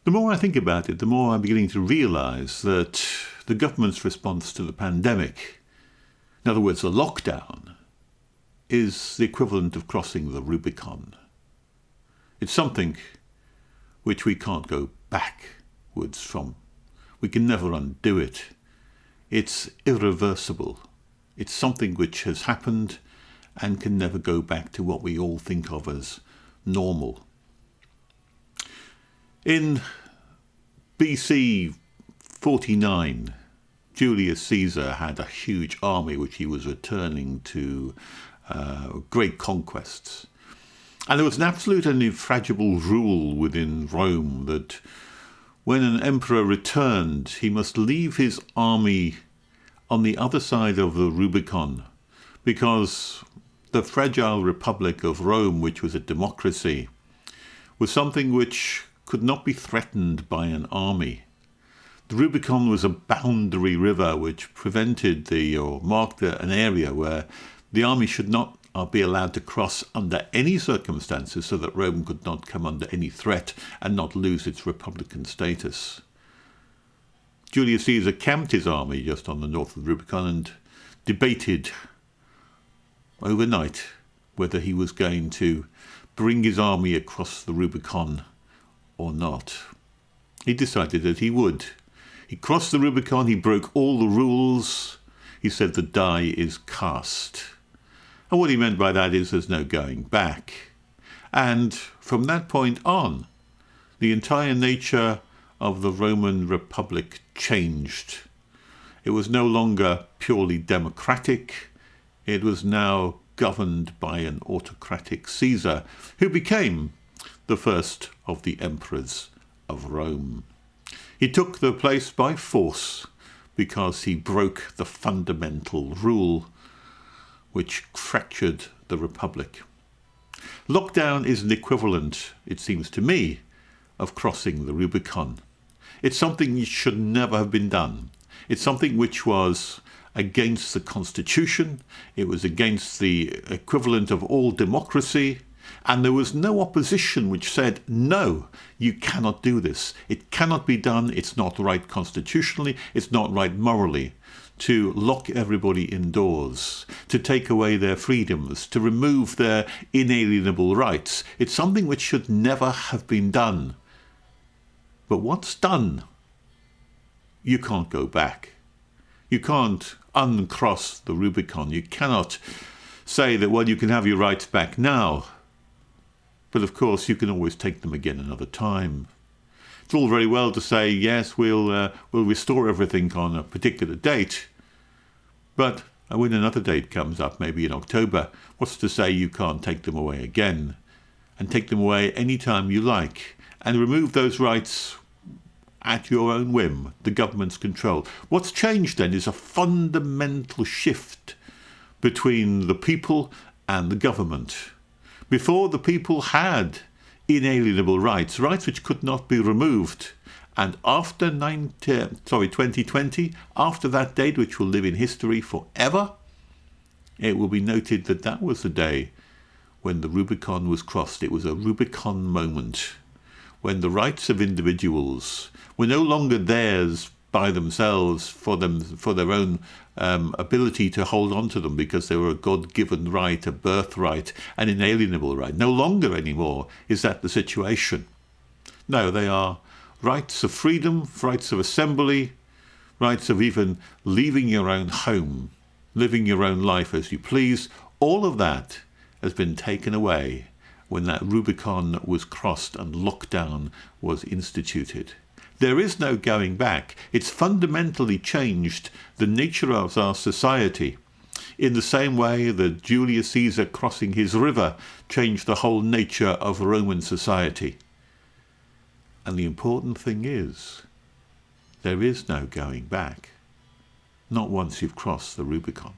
The more I think about it, the more I'm beginning to realise that the government's response to the pandemic, in other words, the lockdown, is the equivalent of crossing the Rubicon. It's something which we can't go backwards from. We can never undo it. It's irreversible. It's something which has happened and can never go back to what we all think of as normal. In BC 49, Julius Caesar had a huge army which he was returning to great conquests. And there was an absolute and infrangible rule within Rome that when an emperor returned, he must leave his army on the other side of the Rubicon, because the fragile Republic of Rome, which was a democracy, was something which could not be threatened by an army. The Rubicon was a boundary river which prevented or marked an area where the army should not be allowed to cross under any circumstances, so that Rome could not come under any threat and not lose its republican status. Julius Caesar camped his army just on the north of the Rubicon and debated overnight whether he was going to bring his army across the Rubicon or not. He decided that he would. He crossed the Rubicon, he broke all the rules. He said the die is cast. And what he meant by that is there's no going back. And from that point on, the entire nature of the Roman Republic changed. It was no longer purely democratic. It was now governed by an autocratic Caesar, who became the first of the emperors of Rome. He took the place by force because he broke the fundamental rule which fractured the Republic. Lockdown is an equivalent, it seems to me, of crossing the Rubicon. It's something which should never have been done. It's something which was against the Constitution. It was against the equivalent of all democracy. And there was no opposition which said, no, you cannot do this. It cannot be done. It's not right constitutionally. It's not right morally to lock everybody indoors, to take away their freedoms, to remove their inalienable rights. It's something which should never have been done. But what's done, you can't go back. You can't uncross the Rubicon. You cannot say that, well, you can have your rights back now. But of course, you can always take them again another time. It's all very well to say, yes, we'll restore everything on a particular date. But when another date comes up, maybe in October, what's to say you can't take them away again? And take them away any time you like. And remove those rights at your own whim, the government's control. What's changed then is a fundamental shift between the people and the government. Before, the people had inalienable rights, rights which could not be removed. And after 2020, after that date, which will live in history forever, it will be noted that that was the day when the Rubicon was crossed. It was a Rubicon moment, when the rights of individuals were no longer theirs by themselves for their own ability to hold on to them, because they were a God-given right, a birthright, an inalienable right. No longer anymore is that the situation. No, they are rights of freedom, rights of assembly, rights of even leaving your own home, living your own life as you please. All of that has been taken away when that Rubicon was crossed and lockdown was instituted. There is no going back. It's fundamentally changed the nature of our society, in the same way that Julius Caesar crossing his river changed the whole nature of Roman society. And the important thing is, there is no going back. Not once you've crossed the Rubicon.